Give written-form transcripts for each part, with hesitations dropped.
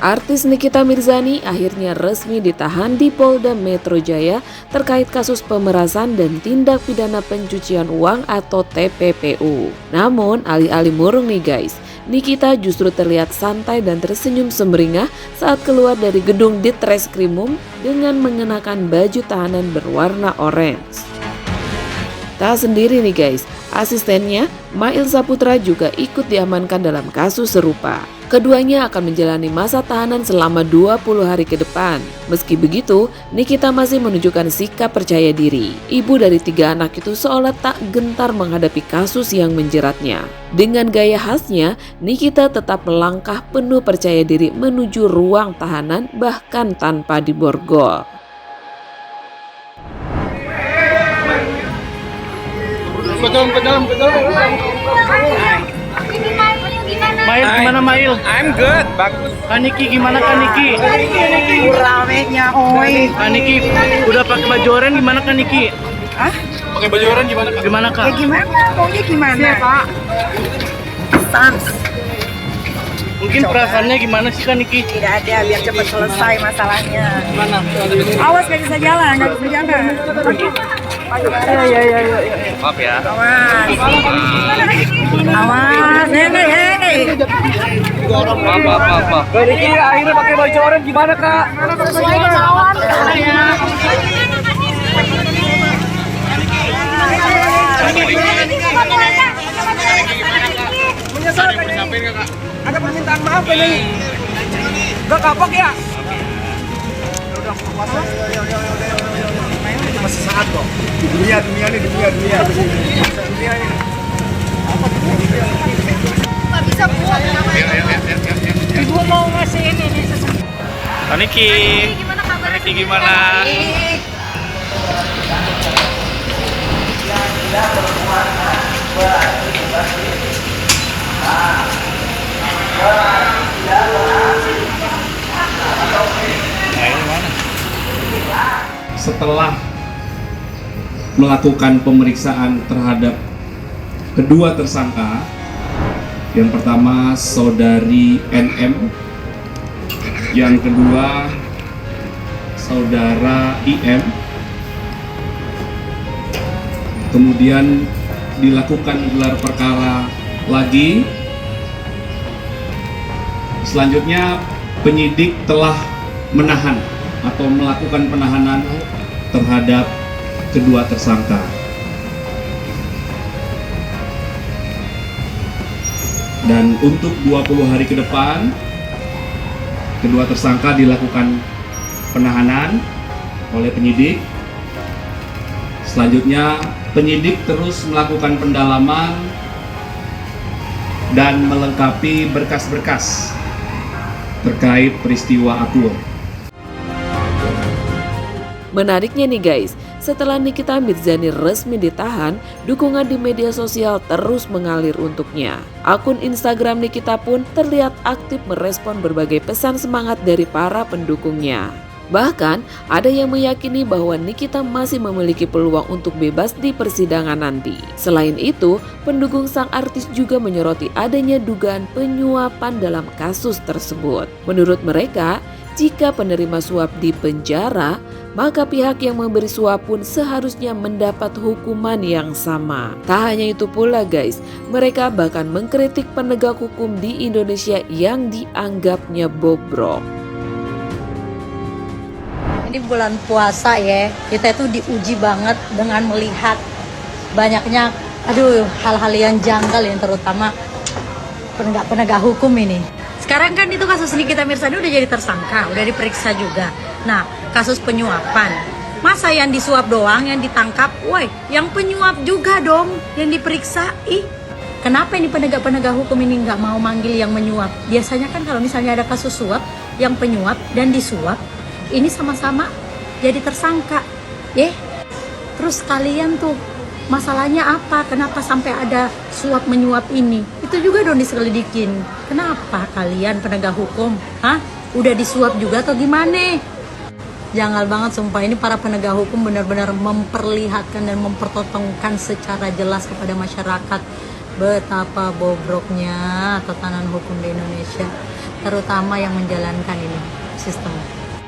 Artis Nikita Mirzani akhirnya resmi ditahan di Polda Metro Jaya terkait kasus pemerasan dan tindak pidana pencucian uang atau TPPU. Namun alih-alih murung nih guys, Nikita justru terlihat santai dan tersenyum semeringah saat keluar dari gedung Ditreskrimum dengan mengenakan baju tahanan berwarna orange. Tak sendiri nih guys, asistennya Mail Saputra juga ikut diamankan dalam kasus serupa. Keduanya akan menjalani masa tahanan selama 20 hari ke depan. Meski begitu, Nikita masih menunjukkan sikap percaya diri. Ibu dari 3 anak itu seolah tak gentar menghadapi kasus yang menjeratnya. Dengan gaya khasnya, Nikita tetap melangkah penuh percaya diri menuju ruang tahanan bahkan tanpa diborgol. Mail gimana Mail? I'm good, bagus. Kaniki gimana Kaniki? Ramenya oi. Kaniki udah pakai baju oranye gimana Kaniki? Hah? Pakai baju oranye gimana, Kak? Gimana Kak? Ya gimana? Maunya gimana? Pak. Sans. Mungkin perasaannya gimana sih Kaniki? Tidak ada, biar cepat selesai masalahnya. Gimana? Awas gak bisa jalan, gak bisa jalan. Ya. Maaf ya. Awas. Awas. Hei. Maaf. Kaniki akhirnya pakai baju oranye gimana Kak? Sesuai lawan. Ada permintaan maaf ini. Gak kapok ya? Masih saat kok. Dunia nih. Gak bisa buat. Ibu mau ngasih ini nih. Kaniki. Gimana kabarnya? Kaniki gimana? Setelah melakukan pemeriksaan terhadap kedua tersangka, yang pertama saudari NM, yang kedua saudara IM, kemudian dilakukan gelar perkara lagi. Selanjutnya penyidik telah menahan atau melakukan penahanan terhadap kedua tersangka. Dan untuk 20 hari ke depan, kedua tersangka dilakukan penahanan oleh penyidik. Selanjutnya penyidik terus melakukan pendalaman dan melengkapi berkas-berkas terkait peristiwa Akur. Menariknya nih guys, setelah Nikita Mirzani resmi ditahan, dukungan di media sosial terus mengalir untuknya. Akun Instagram Nikita pun terlihat aktif merespon berbagai pesan semangat dari para pendukungnya. Bahkan, ada yang meyakini bahwa Nikita masih memiliki peluang untuk bebas di persidangan nanti. Selain itu, pendukung sang artis juga menyoroti adanya dugaan penyuapan dalam kasus tersebut. Menurut mereka, jika penerima suap di penjara, maka pihak yang memberi suap pun seharusnya mendapat hukuman yang sama. Tak hanya itu pula guys, mereka bahkan mengkritik penegak hukum di Indonesia yang dianggapnya bobrok. Ini bulan puasa ya, kita itu diuji banget dengan melihat banyaknya hal-hal yang janggal yang terutama penegak hukum ini. Sekarang kan itu kasus Nikita Mirzani udah jadi tersangka, udah diperiksa juga. Nah, kasus penyuapan, masa yang disuap doang yang ditangkap? Woi, yang penyuap juga dong yang diperiksa. Kenapa ini penegak hukum ini nggak mau manggil yang menyuap? Biasanya kan kalau misalnya ada kasus suap, yang penyuap dan disuap, ini sama-sama jadi tersangka. Terus kalian tuh masalahnya apa? Kenapa sampai ada suap menyuap ini? Itu juga dong diselidikin. Kenapa kalian penegak hukum? Udah disuap juga atau gimana? Janggal banget sumpah, ini para penegak hukum benar-benar memperlihatkan dan mempertontonkan secara jelas kepada masyarakat betapa bobroknya tatanan hukum di Indonesia. terutama yang menjalankan ini sistem.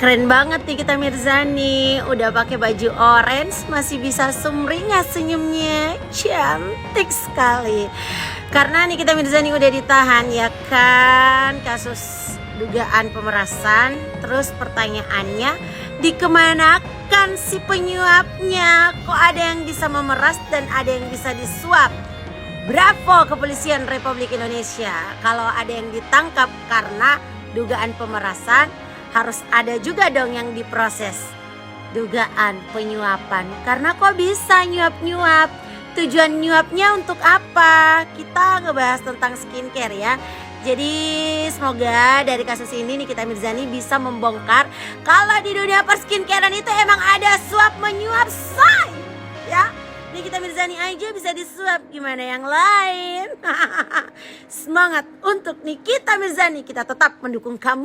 Keren banget Nikita Mirzani, udah pakai baju orange masih bisa sumringah senyumnya, cantik sekali. Karena Nikita Mirzani udah ditahan ya kan, kasus dugaan pemerasan. Terus pertanyaannya, dikemanakan si penyuapnya? Kok ada yang bisa memeras dan ada yang bisa disuap? Bravo Kepolisian Republik Indonesia. Kalau ada yang ditangkap karena dugaan pemerasan, harus ada juga dong yang diproses dugaan penyuapan. Karena kok bisa nyuap-nyuap? Tujuan nyuapnya untuk apa? Kita ngebahas tentang skincare ya. Jadi semoga dari kasus ini Nikita Mirzani bisa membongkar kalau di dunia perskincarean itu emang ada suap menyuap, say. Ya, Nikita Mirzani aja bisa disuap, gimana yang lain? Semangat untuk Nikita Mirzani, kita tetap mendukung kamu.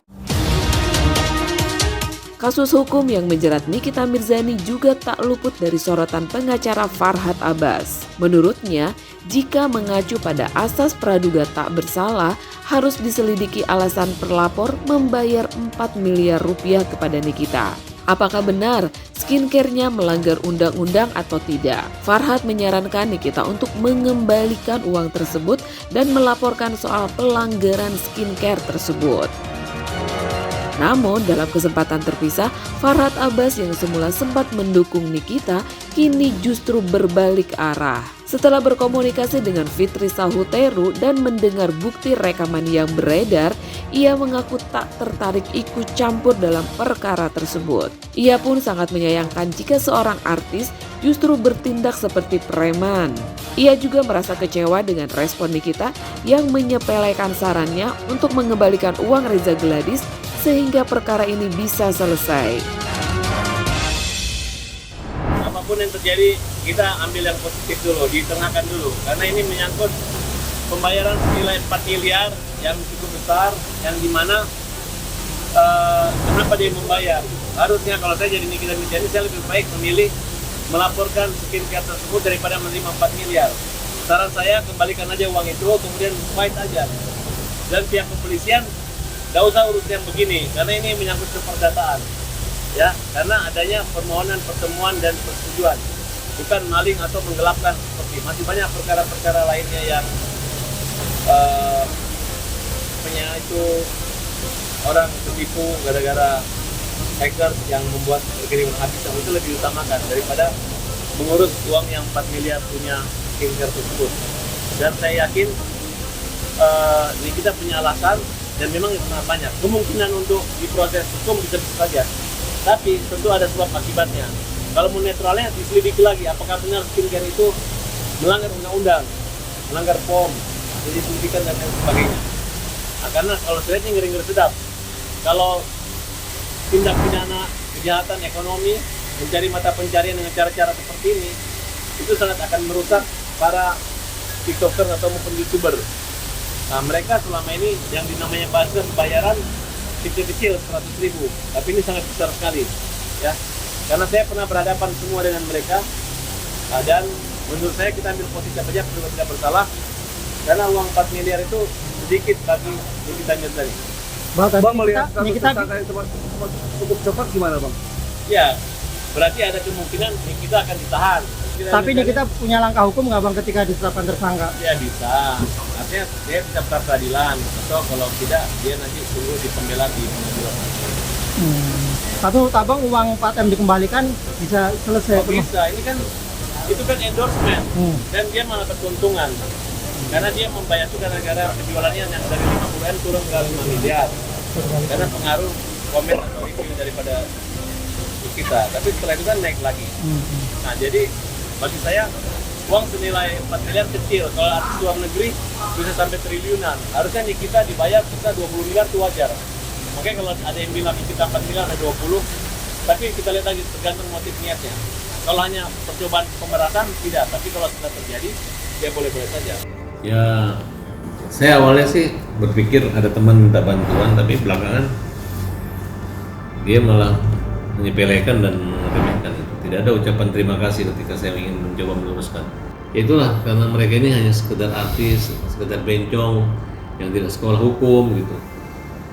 Kasus hukum yang menjerat Nikita Mirzani juga tak luput dari sorotan pengacara Farhad Abbas. Menurutnya, jika mengacu pada asas praduga tak bersalah, harus diselidiki alasan pelapor membayar 4 miliar rupiah kepada Nikita. Apakah benar skincare-nya melanggar undang-undang atau tidak? Farhad menyarankan Nikita untuk mengembalikan uang tersebut dan melaporkan soal pelanggaran skincare tersebut. Namun dalam kesempatan terpisah, Farhad Abbas yang semula sempat mendukung Nikita kini justru berbalik arah. Setelah berkomunikasi dengan Fitri Sahuteru dan mendengar bukti rekaman yang beredar, ia mengaku tak tertarik ikut campur dalam perkara tersebut. Ia pun sangat menyayangkan jika seorang artis justru bertindak seperti preman. Ia juga merasa kecewa dengan respon Nikita yang menyepelekan sarannya untuk mengembalikan uang Reza Gladys sehingga perkara ini bisa selesai. Apapun yang terjadi, kita ambil yang positif dulu, ditengahkan dulu. Karena ini menyangkut pembayaran senilai 4 miliar yang cukup besar, yang dimana kenapa dia membayar. Harusnya kalau saya jadi Nikita Mirzani, saya lebih baik memilih melaporkan skincare tersebut daripada menerima 4 miliar. Saran saya, kembalikan aja uang itu, kemudian fight aja. Dan pihak kepolisian tidak usah urus yang begini, karena ini menyangkut keperdataan. Ya, karena adanya permohonan pertemuan dan persetujuan, bukan maling atau menggelapkan seperti masih banyak perkara-perkara lainnya yang itu orang tertipu gara-gara hackers yang membuat rekening habis, yang itu lebih utamakan daripada mengurus uang yang 4 miliar punya skincare tersebut. Dan saya yakin ini kita punya alasan. Dan memang sangat banyak kemungkinan untuk diproses hukum bisa saja, tapi tentu ada sebab akibatnya. Kalau mau netralnya diselidiki lagi apakah benar skincare itu melanggar undang-undang, melanggar POM, jadi suntikan dan lain sebagainya. Nah, karena kalau saya ngeri-ngeri sedap, kalau tindak pidana kejahatan ekonomi mencari mata pencarian dengan cara-cara seperti ini, itu sangat akan merusak para tiktoker atau maupun youtuber. Nah, mereka selama ini yang dinamanya buzzer bayaran kecil-kecil 100.000, tapi ini sangat besar sekali, ya. Karena saya pernah berhadapan semua dengan mereka, dan menurut saya kita ambil posisi saja kalau tidak bersalah, karena uang 4 miliar itu sedikit bagi Nikita Mirzani. Bang melihat Nikita cukup cepat gimana bang? Ya, berarti ada kemungkinan Nikita akan ditahan. Tapi Nikita punya langkah hukum nggak bang ketika ditetapkan tersangka? Ya bisa, artinya dia bisa pra peradilan, atau kalau tidak dia nanti tunggu di pembelaan di pengadilan. Satu tabang uang 4M dikembalikan bisa selesai? Oh, bisa, ini kan itu kan endorsement dan dia malah keuntungan karena dia membayar itu gara-gara penjualannya yang dari 50M turun ke 5 miliar karena pengaruh komen atau review daripada kita, tapi setelah itu kan naik lagi. Nah jadi bagi saya uang senilai 4 miliar kecil, kalau artis luar negeri bisa sampai triliunan, harusnya Nikita dibayar kita 20 miliar itu wajar. Makanya kalau ada yang bilang kita 4 miliar ada 20, tapi kita lihat lagi tergantung motif niatnya. Kalau hanya percobaan pemerasan tidak, tapi kalau sudah terjadi ya boleh-boleh saja. Ya, saya awalnya sih berpikir ada teman minta bantuan, tapi belakangan dia malah menyepelekan dan meremehkan itu. Tidak ada ucapan terima kasih ketika saya ingin mencoba meluruskan. Itulah karena mereka ini hanya sekedar artis, sekedar bencong yang tidak sekolah hukum gitu.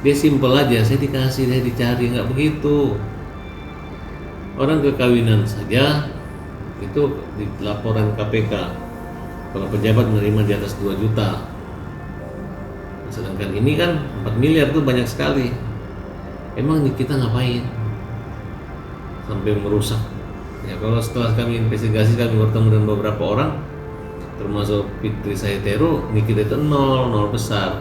Dia simpel aja, saya dikasih, saya dicari, nggak begitu. Orang kekawinan saja itu di laporan KPK kalau pejabat menerima di atas 2 juta. Sedangkan ini kan 4 miliar tuh banyak sekali. Emang kita ngapain sampai merusak? Ya kalau setelah kami investigasi, kami bertemu dengan beberapa orang, termasuk Fitri Saetero, Nikita itu nol besar,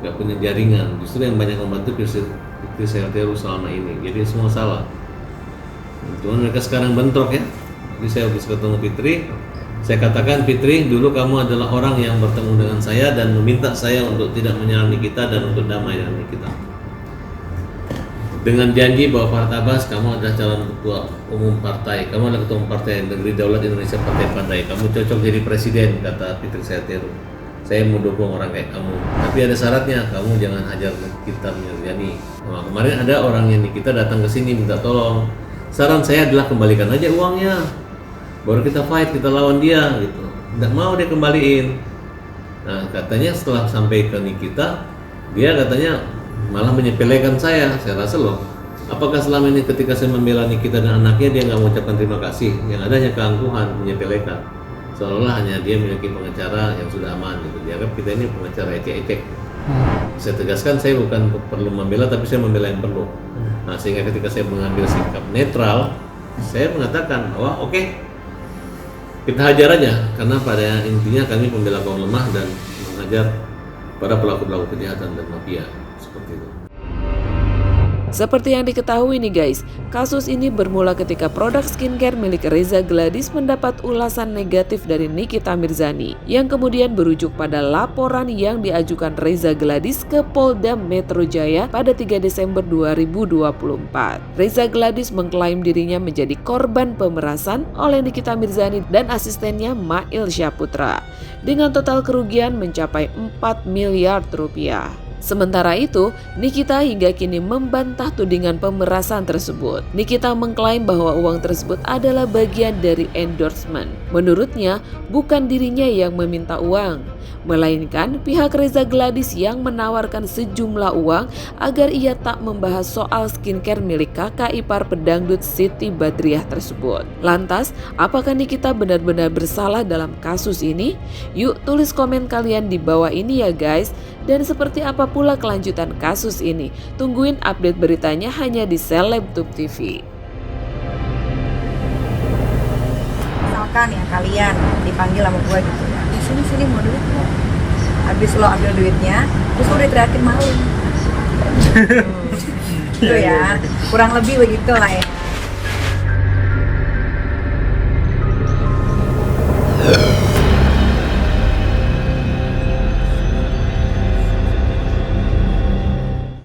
nggak punya jaringan. Justru yang banyak membantu Fitri Saetero selama ini. Jadi semua salah. Cuman mereka sekarang bentrok ya. Jadi saya habis ketemu Fitri, saya katakan, Fitri, dulu kamu adalah orang yang bertemu dengan saya dan meminta saya untuk tidak menyerang Nikita dan untuk damai dengan Nikita. Dengan janji bahwa Farhad Abbas, kamu adalah calon ketua umum partai, kamu adalah ketua umum partai Negeri Daulat Indonesia Partai Pandai, kamu cocok jadi presiden, kata Fitri Saetero. Saya mau dukung orang kayak kamu, tapi ada syaratnya, kamu jangan hajar Nikita Mirzani. Nah, kemarin ada orang yang Nikita datang ke sini minta tolong. Saran saya adalah kembalikan aja uangnya, baru kita fight, kita lawan dia gitu. Nggak mau dia kembaliin. Nah katanya setelah sampai ke Nikita, dia katanya malah menyepelekan saya. Saya rasa loh, apakah selama ini ketika saya membela Nikita dan anaknya dia nggak mengucapkan terima kasih? Yang ada hanya keangkuhan, menyepelekan. Seolah-olah hanya dia memiliki pengacara yang sudah aman gitu. Dianggap kita ini pengacara ecek-ecek. Saya tegaskan, saya bukan perlu membela, tapi saya membela yang perlu. Nah sehingga ketika saya mengambil sikap netral, saya mengatakan, wah oke, kita hajar aja, karena pada intinya kami pembela kaum lemah dan menghajar para pelaku-pelaku kejahatan dan mafia seperti itu. Seperti yang diketahui nih guys, kasus ini bermula ketika produk skincare milik Reza Gladys mendapat ulasan negatif dari Nikita Mirzani, yang kemudian berujuk pada laporan yang diajukan Reza Gladys ke Polda Metro Jaya pada 3 Desember 2024. Reza Gladys mengklaim dirinya menjadi korban pemerasan oleh Nikita Mirzani dan asistennya Mail Syaputra dengan total kerugian mencapai 4 miliar rupiah. Sementara itu, Nikita hingga kini membantah tudingan pemerasan tersebut. Nikita mengklaim bahwa uang tersebut adalah bagian dari endorsement. Menurutnya, bukan dirinya yang meminta uang, melainkan pihak Reza Gladys yang menawarkan sejumlah uang agar ia tak membahas soal skincare milik kakak ipar pedangdut Siti Badriah tersebut. Lantas, apakah Nikita benar-benar bersalah dalam kasus ini? Yuk tulis komen kalian di bawah ini ya guys. Dan seperti apa pula kelanjutan kasus ini? Tungguin update beritanya hanya di Selebtube TV. Misalkan ya kalian dipanggil sama gue gitu ya, di sini mau duit nggak? Habis lo ambil duitnya, terus lo diteriakin maling. Itu ya, kurang lebih begitu lah ya.